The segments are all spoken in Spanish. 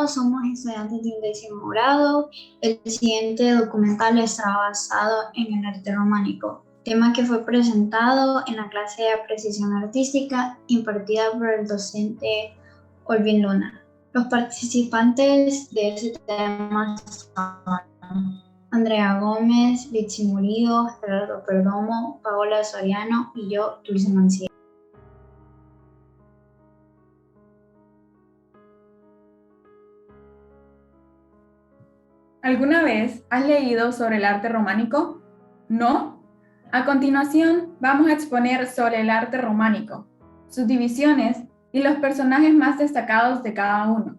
todos somos estudiantes de un 10º grado. El siguiente documental está basado en el arte románico, tema que fue presentado en la clase de apreciación artística impartida por el docente Olvin Luna. Los participantes de este tema son Andrea Gómez, Litsi Murillo, Gerardo Perdomo, Paola Soriano y yo, Dulce Mancilla. ¿Alguna vez has leído sobre el arte románico? ¿No? A continuación, vamos a exponer sobre el arte románico, sus divisiones y los personajes más destacados de cada uno.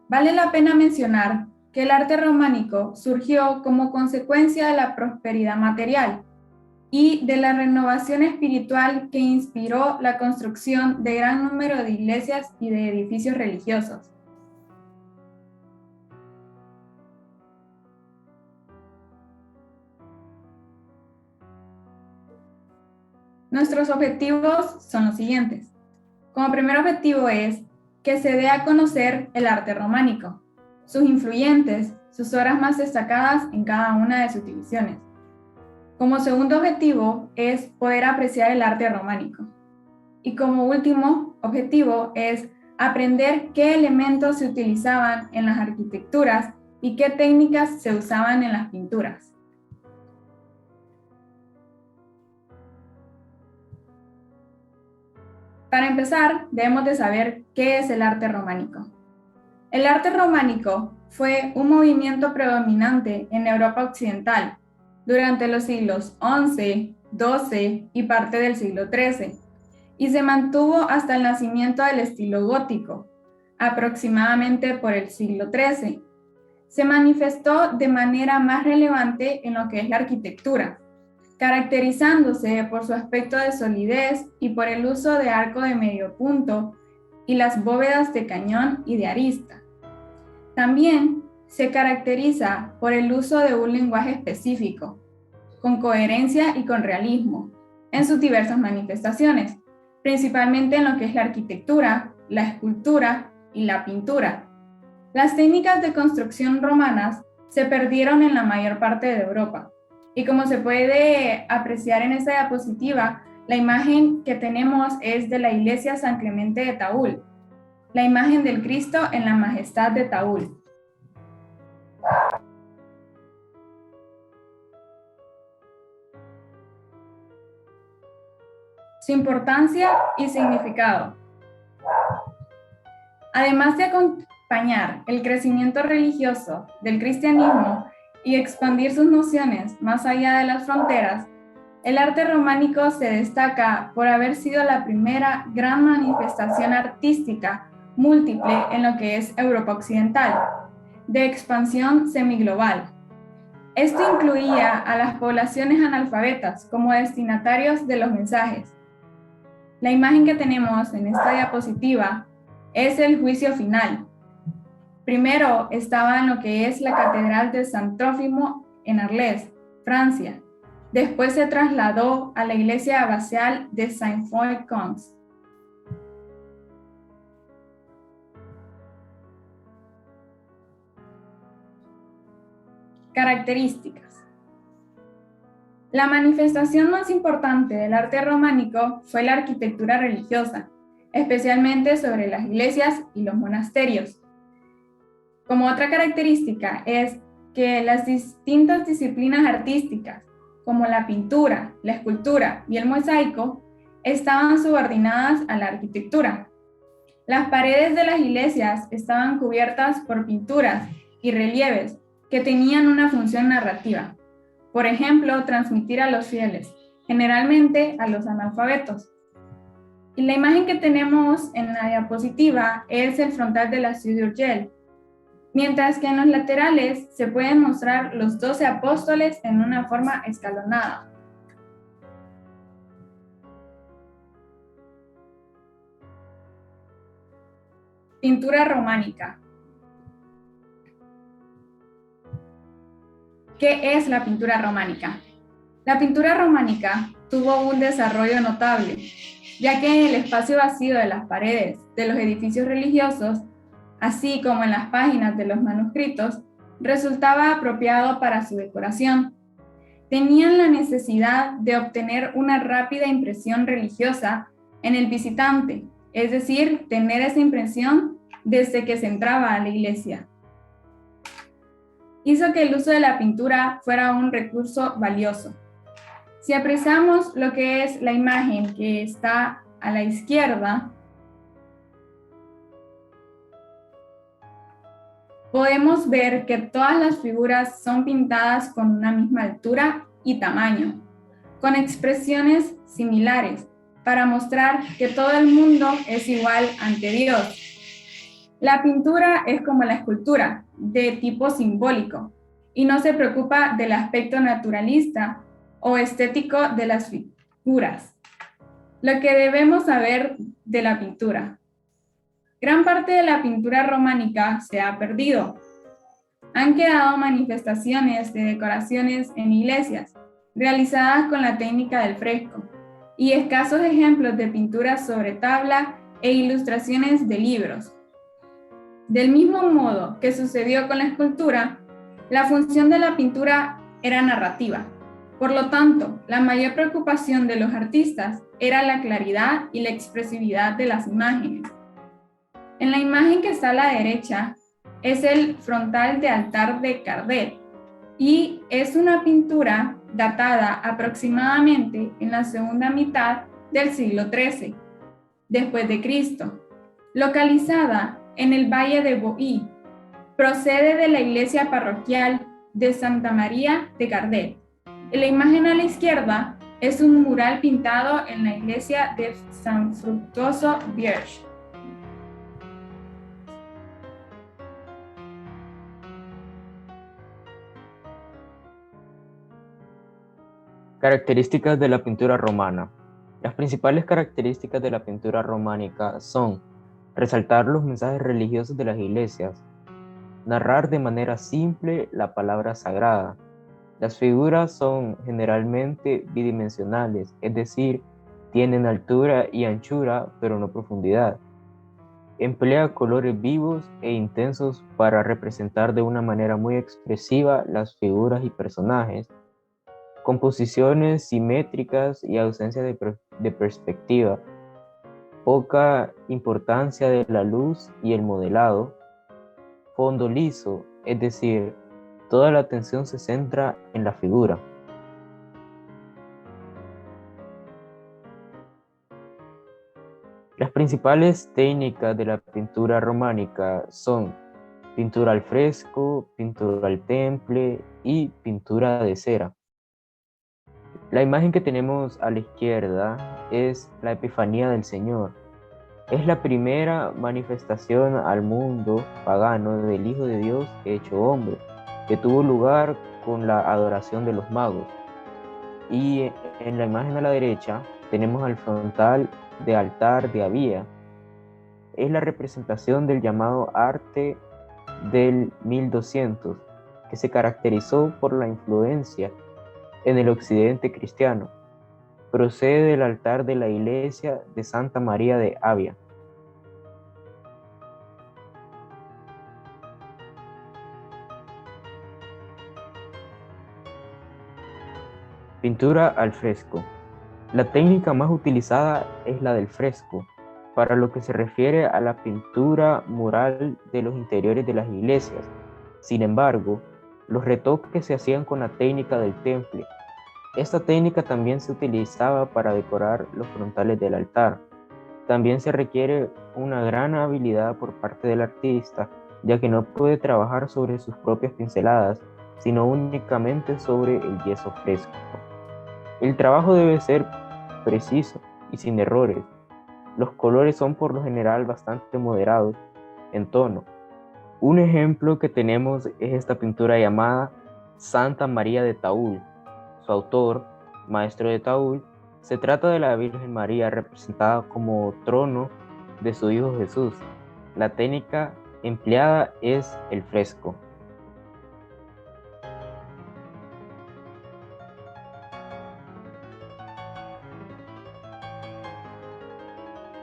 Vale la pena mencionar que el arte románico surgió como consecuencia de la prosperidad material y de la renovación espiritual que inspiró la construcción de gran número de iglesias y de edificios religiosos. Nuestros objetivos son los siguientes. Como primer objetivo es que se dé a conocer el arte románico, sus influyentes, sus obras más destacadas en cada una de sus divisiones. Como segundo objetivo es poder apreciar el arte románico. Y como último objetivo es aprender qué elementos se utilizaban en las arquitecturas y qué técnicas se usaban en las pinturas. Para empezar, debemos de saber qué es el arte románico. El arte románico fue un movimiento predominante en Europa occidental durante los siglos XI, XII y parte del siglo XIII, y se mantuvo hasta el nacimiento del estilo gótico, aproximadamente por el siglo XIII. Se manifestó de manera más relevante en lo que es la arquitectura, caracterizándose por su aspecto de solidez y por el uso de arco de medio punto y las bóvedas de cañón y de arista. También se caracteriza por el uso de un lenguaje específico, con coherencia y con realismo, en sus diversas manifestaciones, principalmente en lo que es la arquitectura, la escultura y la pintura. Las técnicas de construcción romanas se perdieron en la mayor parte de Europa. Y como se puede apreciar en esta diapositiva, la imagen que tenemos es de la iglesia San Clemente de Taúl, la imagen del Cristo en la majestad de Taúl. Su importancia y significado. Además de acompañar el crecimiento religioso del cristianismo y expandir sus nociones más allá de las fronteras, el arte románico se destaca por haber sido la primera gran manifestación artística múltiple en lo que es Europa occidental, de expansión semiglobal. Esto incluía a las poblaciones analfabetas como destinatarios de los mensajes. La imagen que tenemos en esta diapositiva es el juicio final. Primero estaba en lo que es la Catedral de San Trófimo en Arles, Francia. Después se trasladó a la iglesia abacial de Saint-Foy-Cons. Características. La manifestación más importante del arte románico fue la arquitectura religiosa, especialmente sobre las iglesias y los monasterios. Como otra característica es que las distintas disciplinas artísticas, como la pintura, la escultura y el mosaico, estaban subordinadas a la arquitectura. Las paredes de las iglesias estaban cubiertas por pinturas y relieves que tenían una función narrativa. Por ejemplo, transmitir a los fieles, generalmente a los analfabetos. Y la imagen que tenemos en la diapositiva es el frontal de la Ciudad de Urgell, mientras que en los laterales se pueden mostrar los 12 apóstoles en una forma escalonada. Pintura románica. ¿Qué es la pintura románica? La pintura románica tuvo un desarrollo notable, ya que en el espacio vacío de las paredes de los edificios religiosos así como en las páginas de los manuscritos, resultaba apropiado para su decoración. Tenían la necesidad de obtener una rápida impresión religiosa en el visitante, es decir, tener esa impresión desde que se entraba a la iglesia. Hizo que el uso de la pintura fuera un recurso valioso. Si apreciamos lo que es la imagen que está a la izquierda, podemos ver que todas las figuras son pintadas con una misma altura y tamaño, con expresiones similares, para mostrar que todo el mundo es igual ante Dios. La pintura es como la escultura, de tipo simbólico, y no se preocupa del aspecto naturalista o estético de las figuras. Lo que debemos saber de la pintura. Gran parte de la pintura románica se ha perdido. Han quedado manifestaciones de decoraciones en iglesias, realizadas con la técnica del fresco, y escasos ejemplos de pinturas sobre tabla e ilustraciones de libros. Del mismo modo que sucedió con la escultura, la función de la pintura era narrativa. Por lo tanto, la mayor preocupación de los artistas era la claridad y la expresividad de las imágenes. En la imagen que está a la derecha es el frontal de altar de Cardet y es una pintura datada aproximadamente en la segunda mitad del siglo XIII, después de Cristo, localizada en el Valle de Boí. Procede de la iglesia parroquial de Santa María de Cardet. La imagen a la izquierda es un mural pintado en la iglesia de San Fructuoso Vierge. Características de la pintura romana. Las principales características de la pintura románica son resaltar los mensajes religiosos de las iglesias, narrar de manera simple la palabra sagrada. Las figuras son generalmente bidimensionales, es decir, tienen altura y anchura, pero no profundidad. Emplea colores vivos e intensos para representar de una manera muy expresiva las figuras y personajes. Composiciones simétricas y ausencia de perspectiva. Poca importancia de la luz y el modelado. Fondo liso, es decir, toda la atención se centra en la figura. Las principales técnicas de la pintura románica son pintura al fresco, pintura al temple y pintura de cera. La imagen que tenemos a la izquierda es la Epifanía del Señor. Es la primera manifestación al mundo pagano del Hijo de Dios hecho hombre, que tuvo lugar con la adoración de los magos. Y en la imagen a la derecha tenemos al frontal de altar de Abía. Es la representación del llamado arte del 1200, que se caracterizó por la influencia en el occidente cristiano. Procede del altar de la iglesia de Santa María de Abia. Pintura al fresco. La técnica más utilizada es la del fresco, para lo que se refiere a la pintura mural de los interiores de las iglesias. Sin embargo, los retoques se hacían con la técnica del temple. Esta técnica también se utilizaba para decorar los frontales del altar. También se requiere una gran habilidad por parte del artista, ya que no puede trabajar sobre sus propias pinceladas, sino únicamente sobre el yeso fresco. El trabajo debe ser preciso y sin errores. Los colores son por lo general bastante moderados en tono. Un ejemplo que tenemos es esta pintura llamada Santa María de Taúl. Su autor, maestro de Taúl, se trata de la Virgen María representada como trono de su Hijo Jesús. La técnica empleada es el fresco.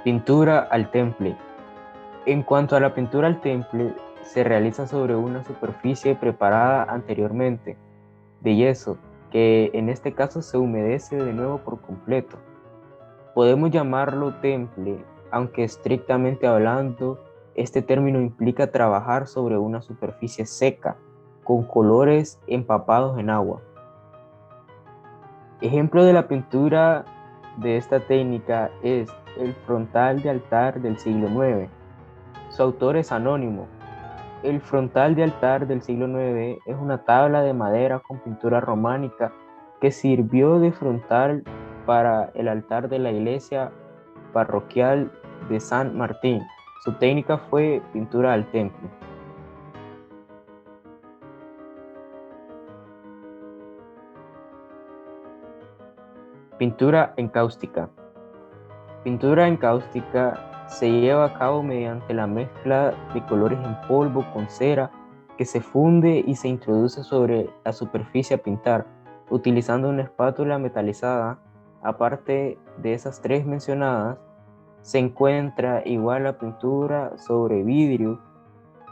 Pintura al temple. En cuanto a la pintura al temple, se realiza sobre una superficie preparada anteriormente, de yeso, que en este caso se humedece de nuevo por completo. Podemos llamarlo temple, aunque estrictamente hablando, este término implica trabajar sobre una superficie seca, con colores empapados en agua. Ejemplo de la pintura de esta técnica es el frontal de altar del siglo IX. Su autor es anónimo. El frontal de altar del siglo IX es una tabla de madera con pintura románica que sirvió de frontal para el altar de la iglesia parroquial de San Martín. Su técnica fue pintura al temple. Pintura encáustica. Pintura encáustica se lleva a cabo mediante la mezcla de colores en polvo con cera que se funde y se introduce sobre la superficie a pintar, utilizando una espátula metalizada. Aparte de esas tres mencionadas, se encuentra igual la pintura sobre vidrio.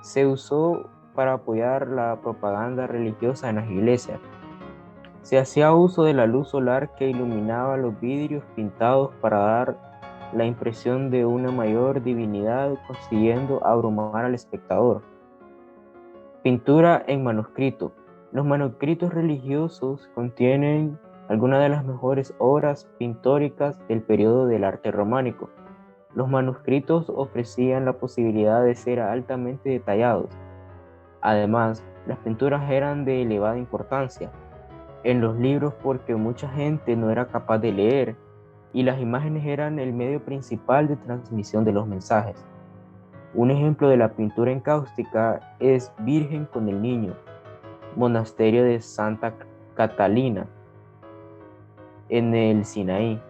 Se usó para apoyar la propaganda religiosa en las iglesias. Se hacía uso de la luz solar que iluminaba los vidrios pintados para dar la impresión de una mayor divinidad, consiguiendo abrumar al espectador. Pintura en manuscrito. Los manuscritos religiosos contienen algunas de las mejores obras pictóricas del periodo del arte románico. Los manuscritos ofrecían la posibilidad de ser altamente detallados. Además, las pinturas eran de elevada importancia en los libros porque mucha gente no era capaz de leer y las imágenes eran el medio principal de transmisión de los mensajes. Un ejemplo de la pintura encáustica es Virgen con el Niño, monasterio de Santa Catalina, en el Sinaí,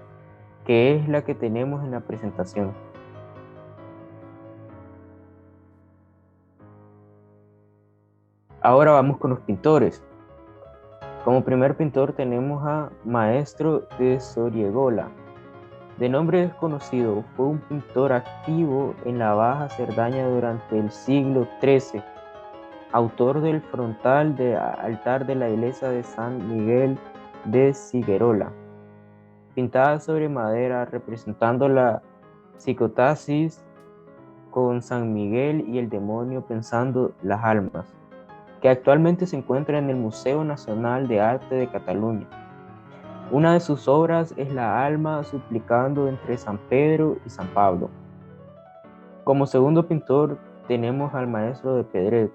que es la que tenemos en la presentación. Ahora vamos con los pintores. Como primer pintor tenemos a Maestro de Soriegola. De nombre desconocido, fue un pintor activo en la Baja Cerdaña durante el siglo XIII, autor del frontal de altar de la iglesia de San Miguel de Figuerola, pintada sobre madera representando la psicostasis con San Miguel y el demonio pensando las almas, que actualmente se encuentra en el Museo Nacional de Arte de Cataluña. Una de sus obras es la alma suplicando entre San Pedro y San Pablo. Como segundo pintor tenemos al Maestro de Pedret.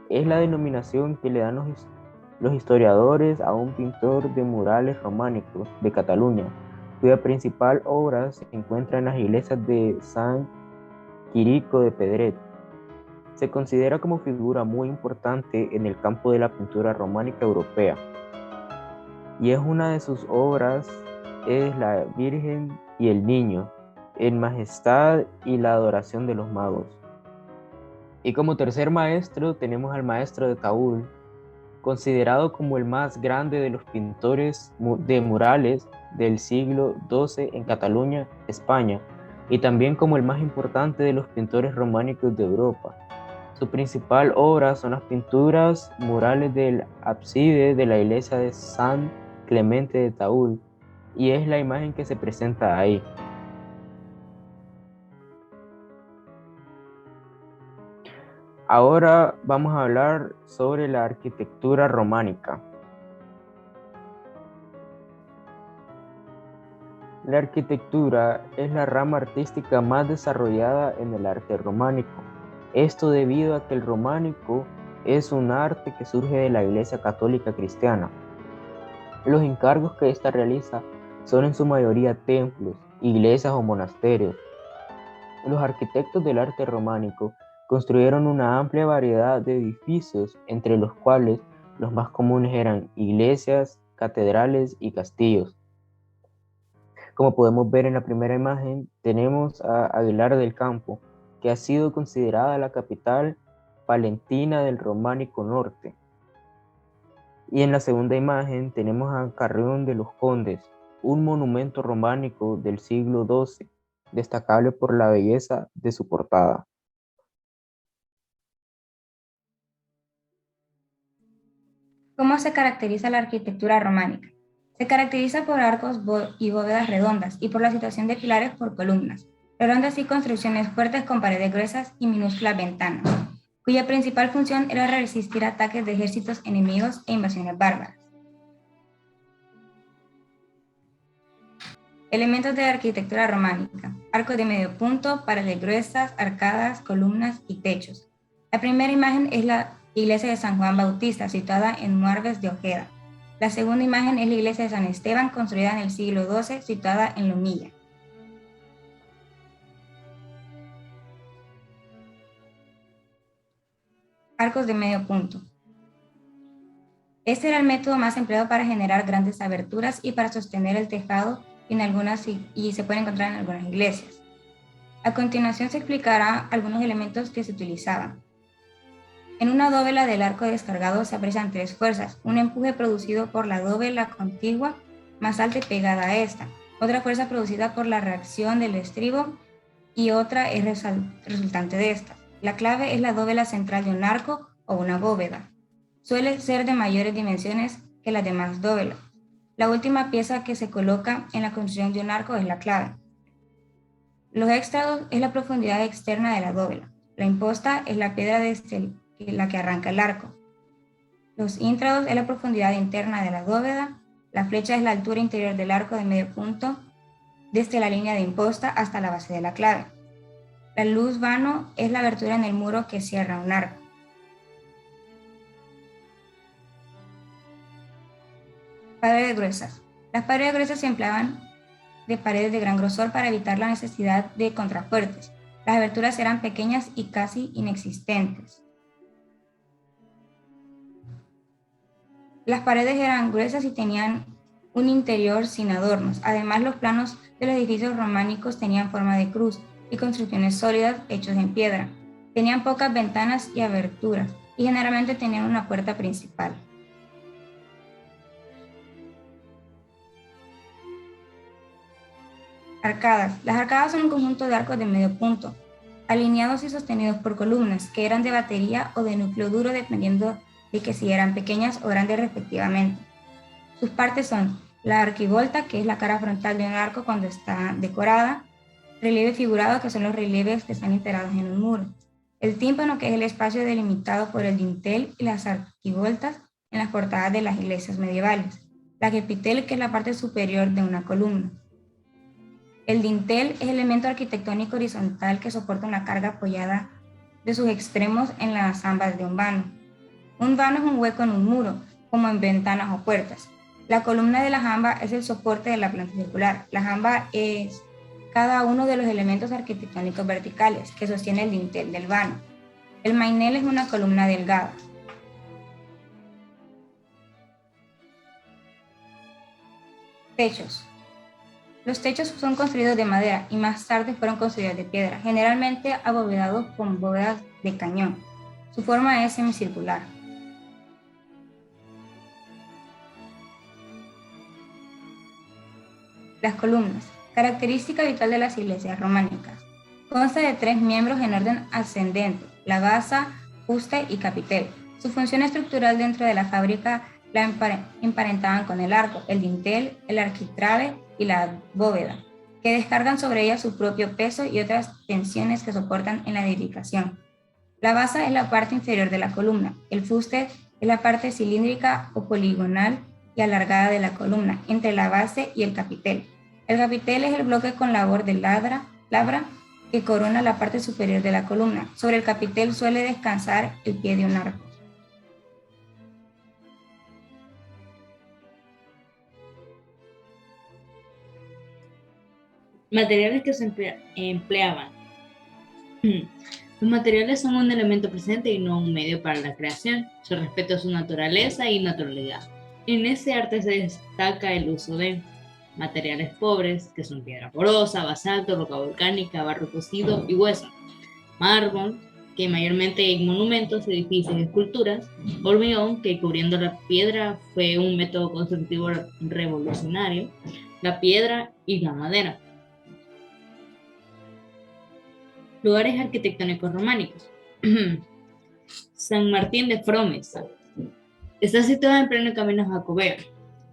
Es la denominación que le dan los historiadores a un pintor de murales románicos de Cataluña, cuya principal obra se encuentra en las iglesias de San Quirico de Pedret. Se considera como figura muy importante en el campo de la pintura románica europea. Y es una de sus obras es la Virgen y el Niño, en majestad y la adoración de los magos. Y como tercer maestro tenemos al Maestro de Taúl, considerado como el más grande de los pintores de murales del siglo XII en Cataluña, España, y también como el más importante de los pintores románicos de Europa. Su principal obra son las pinturas murales del ábside de la iglesia de San Clemente de Taúl, y es la imagen que se presenta ahí. Ahora vamos a hablar sobre la arquitectura románica. La arquitectura es la rama artística más desarrollada en el arte románico. Esto debido a que el románico es un arte que surge de la Iglesia Católica Cristiana. Los encargos que ésta realiza son en su mayoría templos, iglesias o monasterios. Los arquitectos del arte románico construyeron una amplia variedad de edificios, entre los cuales los más comunes eran iglesias, catedrales y castillos. Como podemos ver en la primera imagen, tenemos a Aguilar del Campo, que ha sido considerada la capital palentina del Románico Norte. Y en la segunda imagen tenemos a Carrión de los Condes, un monumento románico del siglo XII, destacable por la belleza de su portada. ¿Cómo se caracteriza la arquitectura románica? Se caracteriza por arcos y bóvedas redondas y por la situación de pilares por columnas, logrando así construcciones fuertes con paredes gruesas y minúsculas ventanas, cuya principal función era resistir ataques de ejércitos enemigos e invasiones bárbaras. Elementos de la arquitectura románica: arcos de medio punto, paredes gruesas, arcadas, columnas y techos. La primera imagen es la iglesia de San Juan Bautista, situada en Muarves de Ojeda. La segunda imagen es la iglesia de San Esteban, construida en el siglo XII, situada en Lomilla. Arcos de medio punto. Este era el método más empleado para generar grandes aberturas y para sostener el tejado y se puede encontrar en algunas iglesias. A continuación se explicará algunos elementos que se utilizaban. En una dóvela del arco descargado se aprecian tres fuerzas: un empuje producido por la dóvela contigua más alta y pegada a esta, otra fuerza producida por la reacción del estribo y otra es resultante de esta. La clave es la dóvela central de un arco o una bóveda. Suele ser de mayores dimensiones que las demás dóvelas. La última pieza que se coloca en la construcción de un arco es la clave. Los extrados es la profundidad externa de la dóvela. La imposta es la piedra la que arranca el arco. Los intrados es la profundidad interna de la bóveda. La flecha es la altura interior del arco de medio punto, desde la línea de imposta hasta la base de la clave. La luz vano es la abertura en el muro que cierra un arco. Paredes gruesas. Las paredes gruesas se empleaban de paredes de gran grosor para evitar la necesidad de contrafuertes. Las aberturas eran pequeñas y casi inexistentes. Las paredes eran gruesas y tenían un interior sin adornos. Además, los planos de los edificios románicos tenían forma de cruz y construcciones sólidas hechas en piedra. Tenían pocas ventanas y aberturas y generalmente tenían una puerta principal. Arcadas. Las arcadas son un conjunto de arcos de medio punto, alineados y sostenidos por columnas, que eran de batería o de núcleo duro, dependiendo de que si eran pequeñas o grandes respectivamente. Sus partes son la arquivolta, que es la cara frontal de un arco cuando está decorada; relieve figurado, que son los relieves que están integrados en un muro; el tímpano, que es el espacio delimitado por el dintel y las arquivoltas en las portadas de las iglesias medievales; la capitel, que es la parte superior de una columna. El dintel es el elemento arquitectónico horizontal que soporta una carga apoyada de sus extremos en las jambas de un vano. Un vano es un hueco en un muro, como en ventanas o puertas. La columna de la jamba es el soporte de la planta circular. La jamba es cada uno de los elementos arquitectónicos verticales que sostiene el dintel del vano. El mainel es una columna delgada. Techos. Los techos son construidos de madera y más tarde fueron construidos de piedra, generalmente abovedados con bóvedas de cañón. Su forma es semicircular. Las columnas. Característica habitual de las iglesias románicas. Consta de tres miembros en orden ascendente: la basa, fuste y capitel. Su función estructural dentro de la fábrica la emparentaban con el arco, el dintel, el arquitrabe y la bóveda, que descargan sobre ella su propio peso y otras tensiones que soportan en la edificación. La basa es la parte inferior de la columna. El fuste es la parte cilíndrica o poligonal y alargada de la columna, entre la base y el capitel. El capitel es el bloque con labor de labra que corona la parte superior de la columna. Sobre el capitel suele descansar el pie de un arco. Materiales que se empleaban. Los materiales son un elemento presente y no un medio para la creación. Se respeta su naturaleza y naturalidad. En ese arte se destaca el uso de materiales pobres, que son piedra porosa, basalto, roca volcánica, barro cocido y hueso; mármol, que mayormente en monumentos, edificios y esculturas; hormigón, que cubriendo la piedra fue un método constructivo revolucionario; la piedra y la madera. Lugares arquitectónicos románicos. San Martín de Frómesa. Está situado en pleno camino jacobeo.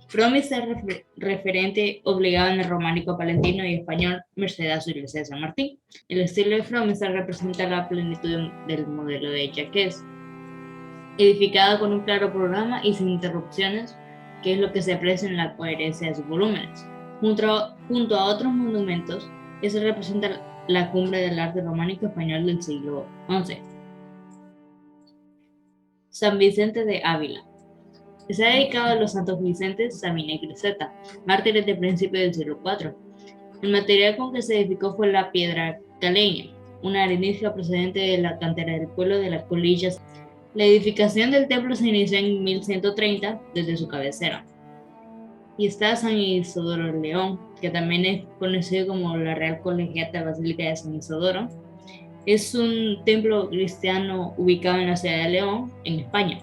Frómesa es referente obligado en el románico palentino y español, merced a su iglesia de San Martín. El estilo de Frómesa representa la plenitud del modelo de Jacques, edificada con un claro programa y sin interrupciones, que es lo que se aprecia en la coherencia de sus volúmenes. Junto a otros monumentos, eso representa la cumbre del arte románico español del siglo XI. San Vicente de Ávila. Está dedicado a los santos Vicentes, Sabina y Criseta, mártires de principios del siglo IV. El material con que se edificó fue la piedra caleña, una arenisca procedente de la cantera del pueblo de las Colillas. La edificación del templo se inició en 1130 desde su cabecera. Y está San Isidoro León, que también es conocido como la Real Colegiata Basílica de San Isidoro. Es un templo cristiano ubicado en la ciudad de León, en España.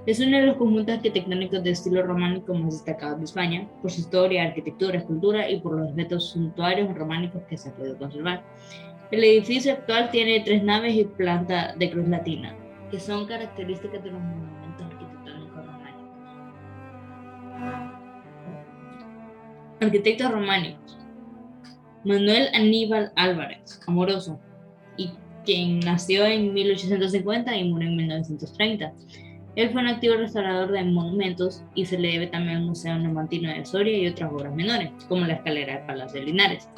Es uno de los conjuntos arquitectónicos de estilo románico más destacados de España, por su historia, arquitectura, escultura y por los restos suntuarios románicos que se ha podido conservar. El edificio actual tiene 3 naves y planta de cruz latina, que son características de los monumentos arquitectónicos románicos. Arquitectos románicos. Manuel Aníbal Álvarez, Amoroso, y quien nació en 1850 y murió en 1930. Él fue un activo restaurador de monumentos y se le debe también al Museo Numantino de Soria y otras obras menores, como la escalera del Palacio de Linares.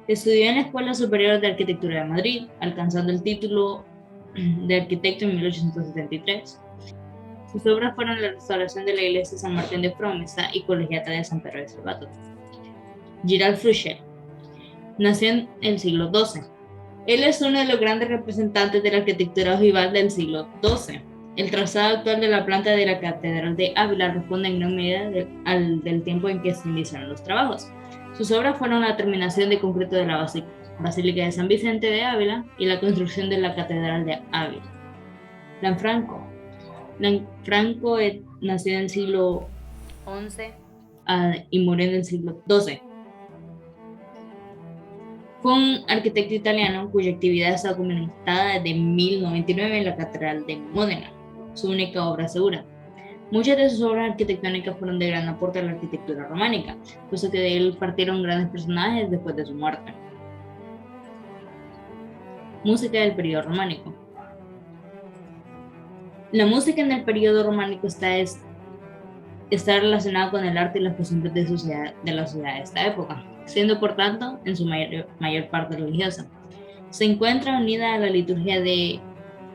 Estudió en la Escuela Superior de Arquitectura de Madrid, alcanzando el título de arquitecto en 1873. Sus obras fueron la restauración de la iglesia de San Martín de Frómesa y colegiata de San Pedro de Salvator. Girald Fruchel nació en el siglo XII. Él es uno de los grandes representantes de la arquitectura ojival del siglo XII. El trazado actual de la planta de la Catedral de Ávila responde en gran medida del tiempo en que se iniciaron los trabajos. Sus obras fueron la terminación de concreto de la Basílica de San Vicente de Ávila y la construcción de la Catedral de Ávila. Lanfranco. Lanfranco nació en el siglo XI y murió en el siglo XII. Fue un arquitecto italiano cuya actividad está documentada desde 1099 en la Catedral de Módena, su única obra segura. Muchas de sus obras arquitectónicas fueron de gran aporte a la arquitectura románica, puesto que de él partieron grandes personajes después de su muerte. Música del periodo románico. La música en el periodo románico está relacionada con el arte y las costumbres de la sociedad de esta época, siendo por tanto en su mayor parte religiosa. Se encuentra unida a la liturgia de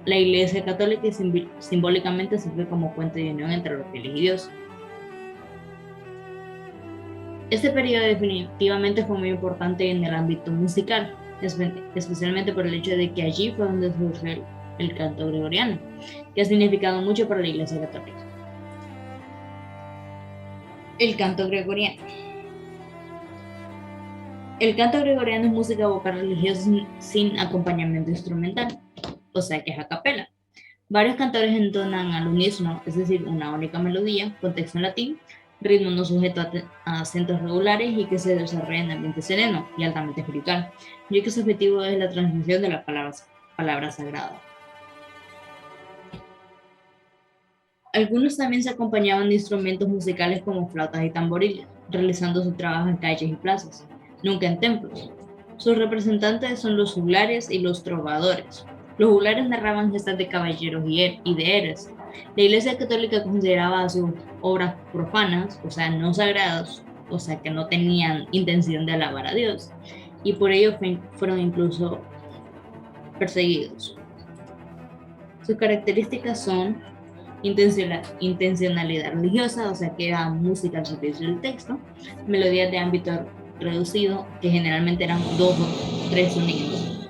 la Iglesia Católica y simbólicamente sirve como puente de unión entre los fieles y Dios. Este periodo definitivamente fue muy importante en el ámbito musical, especialmente por el hecho de que allí fue donde surgió el canto gregoriano, que ha significado mucho para la Iglesia Católica. El canto gregoriano. El canto gregoriano es música vocal religiosa sin acompañamiento instrumental, o sea que es a capela. Varios cantores entonan al unísono, es decir, una única melodía, con texto en latín, ritmo no sujeto a acentos regulares y que se desarrolla en ambiente sereno y altamente espiritual, ya que su objetivo es la transmisión de las palabras sagradas. Algunos también se acompañaban de instrumentos musicales como flautas y tamboriles, realizando su trabajo en calles y plazas, nunca en templos. Sus representantes son los juglares y los trovadores. Los juglares narraban gestas de caballeros y de héroes. La Iglesia Católica consideraba sus obras profanas, o sea, no sagradas, o sea, que no tenían intención de alabar a Dios, y por ello fueron incluso perseguidos. Sus características son intencionalidad religiosa, o sea que era música al servicio del texto, melodías de ámbito reducido, que generalmente eran 2 o 3 sonidos,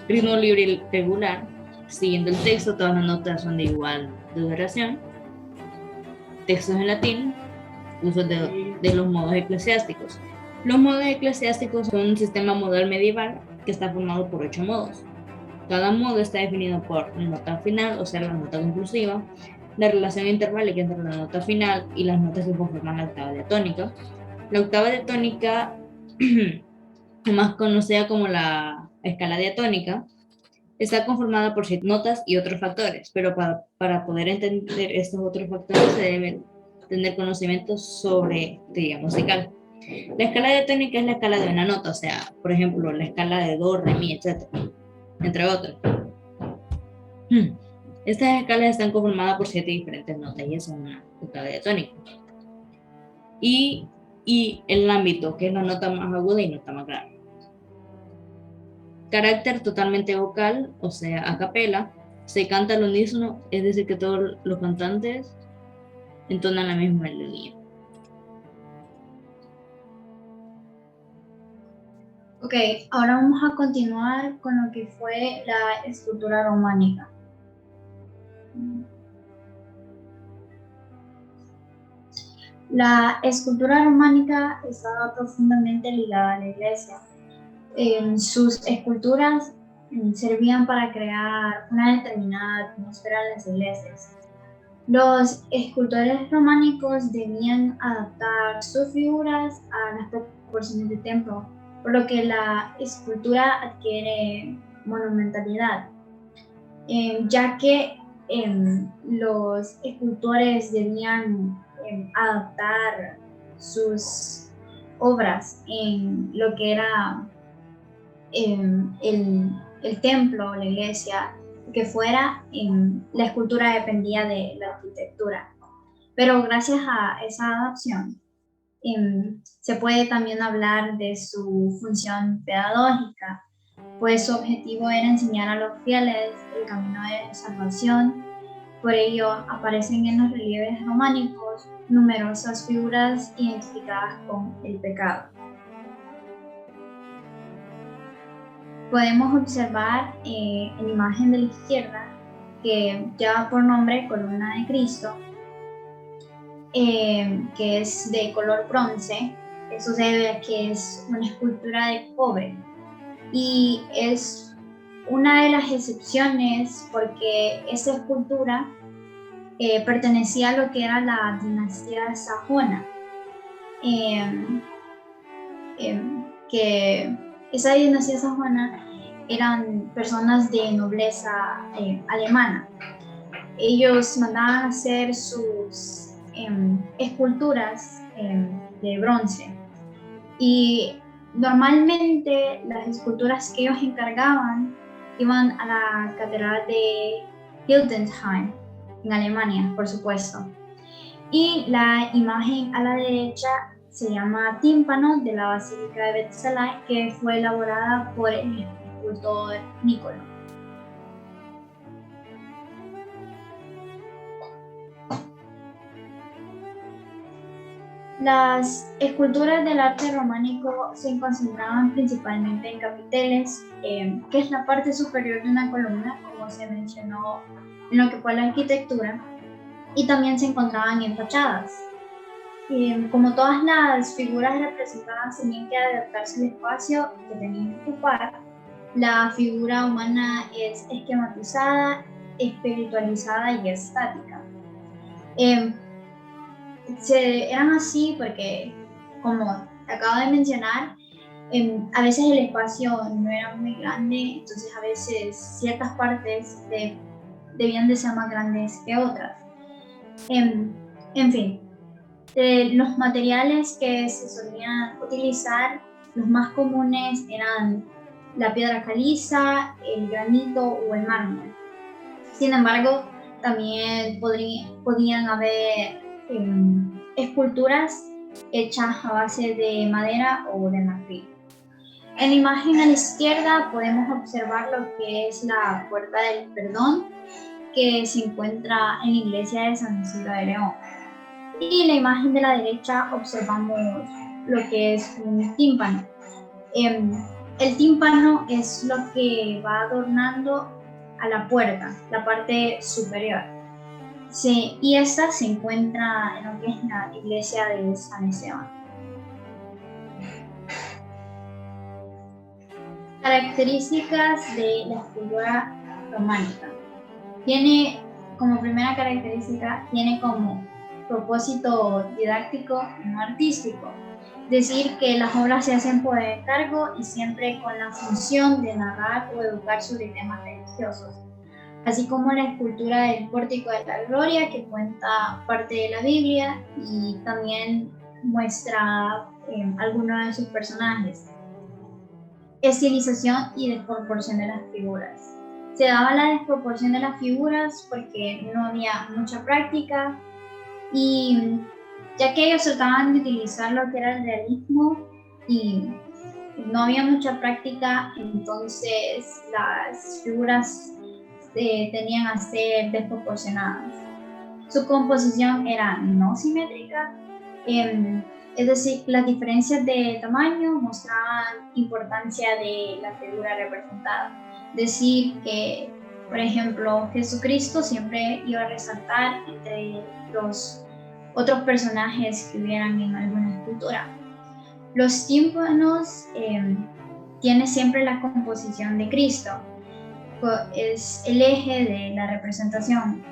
ritmo libre y regular, siguiendo el texto, todas las notas son de igual duración, textos en latín, uso de los modos eclesiásticos. Los modos eclesiásticos son un sistema modal medieval que está formado por 8 modos. Cada modo está definido por la nota final, o sea, la nota conclusiva, la relación interválica entre la nota final y las notas que conforman la octava diatónica. La octava diatónica, más conocida como la la escala diatónica, está conformada por 7 notas y otros factores, pero para poder entender estos otros factores se debe tener conocimientos sobre teoría musical. La escala diatónica es la escala de una nota, o sea, por ejemplo, la escala de do, re, mi, etc., entre otros. Estas escalas están conformadas por 7 diferentes notas y esa es una escala diatónica. Y el ámbito, que es la nota más aguda y nota más grave. Carácter totalmente vocal, o sea, a capela, se canta al unísono, es decir, que todos los cantantes entonan la misma melodía. Ok, ahora vamos a continuar con lo que fue la escultura románica. La escultura románica estaba profundamente ligada a la iglesia. Sus esculturas servían para crear una determinada atmósfera en las iglesias. Los escultores románicos debían adaptar sus figuras a las proporciones del templo, por lo que la escultura adquiere monumentalidad, ya que los escultores debían adaptar sus obras en lo que era el templo, la iglesia, que fuera, la escultura dependía de la arquitectura. Pero gracias a esa adaptación, se puede también hablar de su función pedagógica, pues su objetivo era enseñar a los fieles el camino de salvación. Por ello aparecen en los relieves románicos numerosas figuras identificadas con el pecado. Podemos observar en la imagen de la izquierda, que lleva por nombre Columna de Cristo, que es de color bronce. Eso se debe a que es una escultura de cobre y es una de las excepciones porque esta escultura pertenecía a lo que era la dinastía sajona, que esa dinastía sajona eran personas de nobleza alemana. Ellos mandaban a hacer sus esculturas de bronce y normalmente las esculturas que ellos encargaban iban a la catedral de Hildesheim en Alemania, por supuesto. Y la imagen a la derecha se llama tímpano de la Basílica de Betzalá, que fue elaborada por el escultor Niccolò. Las esculturas del arte románico se concentraban principalmente en capiteles, que es la parte superior de una columna, como se mencionó en lo que fue la arquitectura, y también se encontraban en fachadas. Como todas las figuras representadas tenían que adaptarse al espacio que tenían que ocupar, la figura humana es esquematizada, espiritualizada y estática. Eran así porque, como acabo de mencionar, a veces el espacio no era muy grande, entonces a veces ciertas partes debían de ser más grandes que otras. En fin, los materiales que se solían utilizar, los más comunes eran la piedra caliza, el granito o el mármol. Sin embargo, también podían haber esculturas hechas a base de madera o de marfil. En la imagen a la izquierda podemos observar lo que es la Puerta del Perdón, que se encuentra en la iglesia de San Isidro de León. Y en la imagen de la derecha observamos lo que es un tímpano. El tímpano es lo que va adornando a la puerta, la parte superior. Sí, y esta se encuentra en lo que es la iglesia de San Esteban. Características de la escultura románica. Tiene como primera característica, tiene como propósito didáctico y no artístico. Decir que las obras se hacen por encargo y siempre con la función de narrar o educar sobre temas religiosos, así como la escultura del Pórtico de la Gloria, que cuenta parte de la Biblia y también muestra algunos de sus personajes. Estilización y desproporción de las figuras. Se daba la desproporción de las figuras porque no había mucha práctica y ya que ellos trataban de utilizar lo que era el realismo y no había mucha práctica, entonces las figuras tenían a ser desproporcionadas. Su composición era no simétrica, es decir, las diferencias de tamaño mostraban importancia de la figura representada. Decir que, por ejemplo, Jesucristo siempre iba a resaltar entre los otros personajes que hubieran en alguna escultura. Los tímpanos tienen siempre la composición de Cristo, es el eje de la representación,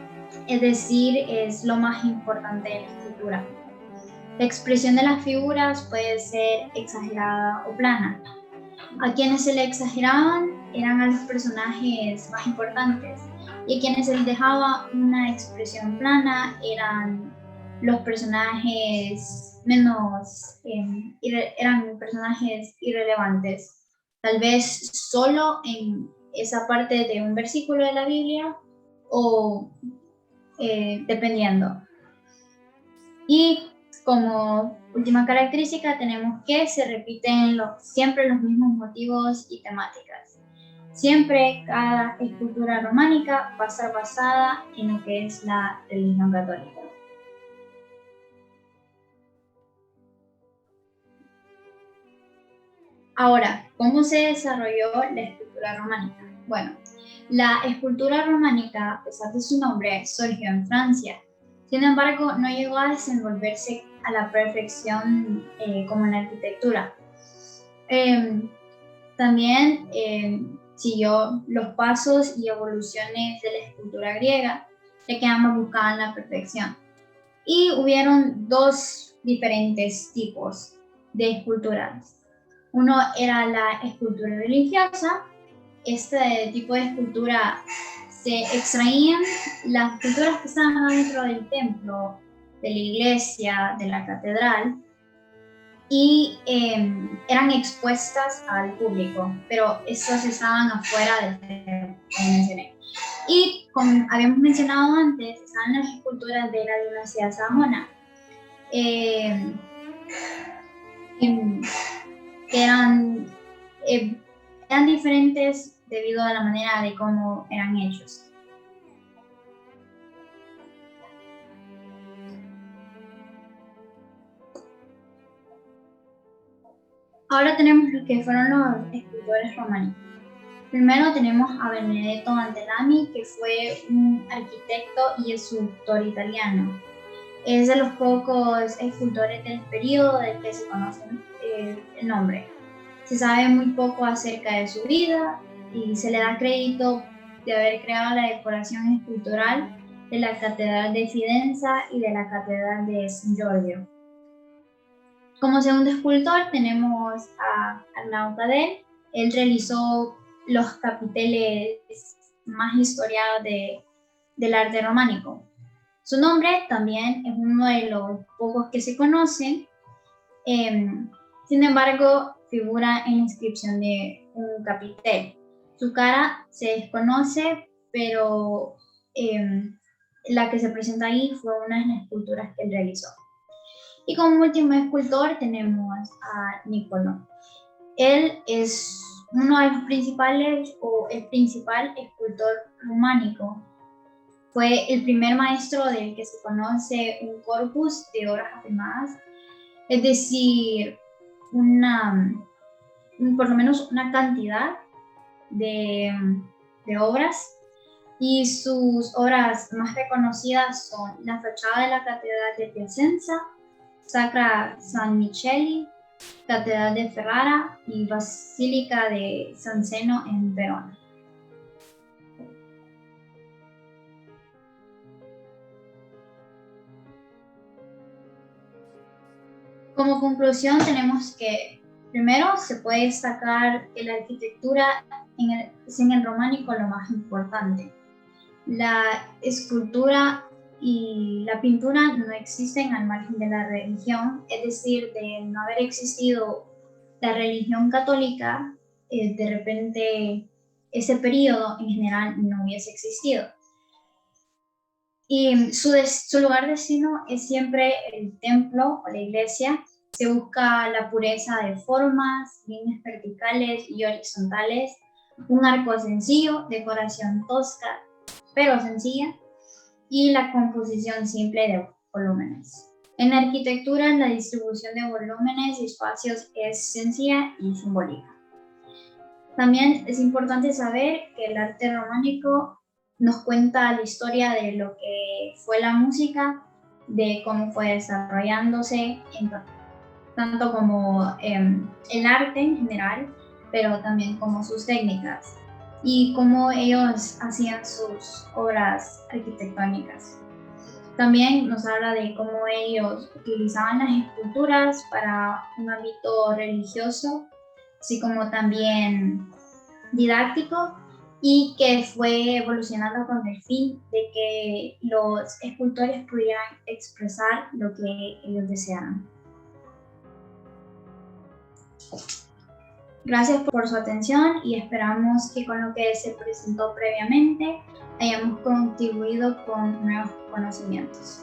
es decir, es lo más importante de la escultura. La expresión de las figuras puede ser exagerada o plana. A quienes se le exageraban eran a los personajes más importantes, y a quienes se les dejaba una expresión plana eran los personajes menos, eran personajes irrelevantes, tal vez solo en esa parte de un versículo de la Biblia o dependiendo. Y como última característica tenemos que se repiten siempre los mismos motivos y temáticas. Siempre cada escultura románica va a estar basada en lo que es la religión católica. Ahora, ¿cómo se desarrolló la escultura románica? Bueno, la escultura románica, a pesar de su nombre, surgió en Francia. Sin embargo, no llegó a desenvolverse a la perfección como en la arquitectura. También siguió los pasos y evoluciones de la escultura griega, ya que ambas buscaban la perfección. Y hubieron dos diferentes tipos de esculturas. Uno era la escultura religiosa. Este tipo de escultura se extraían las esculturas que estaban dentro del templo, de la iglesia, de la catedral, y eran expuestas al público, pero estas estaban afuera del templo, como mencioné. Y como habíamos mencionado antes, estaban las esculturas de la dinastía Sajona, que eran diferentes debido a la manera de cómo eran hechos. Ahora tenemos lo que fueron los escultores románicos. Primero tenemos a Benedetto Antelami, que fue un arquitecto y escultor italiano. Es de los pocos escultores del periodo del que se conoce el nombre. Se sabe muy poco acerca de su vida y se le da crédito de haber creado la decoración escultural de la Catedral de Fidenza y de la Catedral de San Giorgio. Como segundo escultor tenemos a Arnaud Cadel. Él realizó los capiteles más historiados del arte románico. Su nombre también es uno de los pocos que se conocen. Sin embargo, figura en la inscripción de un capitel. Su cara se desconoce, pero la que se presenta ahí fue una de las esculturas que él realizó. Y como último escultor tenemos a Niccolò. Él es uno de los principales o el principal escultor románico. Fue el primer maestro del que se conoce un corpus de obras afirmadas, es decir, por lo menos una cantidad de obras. Y sus obras más reconocidas son la fachada de la Catedral de Piacenza, Sacra San Micheli, Catedral de Ferrara y Basílica de San Zeno en Verona. Como conclusión tenemos que primero se puede destacar que la arquitectura es en el románico lo más importante. La escultura y la pintura no existen al margen de la religión, es decir, de no haber existido la religión católica, de repente ese periodo en general no hubiese existido. Y su lugar de destino es siempre el templo o la iglesia. Se busca la pureza de formas, líneas verticales y horizontales, un arco sencillo, decoración tosca pero sencilla, y la composición simple de volúmenes. En la arquitectura, la distribución de volúmenes y espacios es sencilla y simbólica. También es importante saber que el arte románico nos cuenta la historia de lo que fue la música, de cómo fue desarrollándose, tanto como el arte en general, pero también como sus técnicas y cómo ellos hacían sus obras arquitectónicas. También nos habla de cómo ellos utilizaban las esculturas para un ámbito religioso, así como también didáctico, y que fue evolucionando con el fin de que los escultores pudieran expresar lo que ellos desearan. Gracias por su atención y esperamos que con lo que se presentó previamente hayamos contribuido con nuevos conocimientos.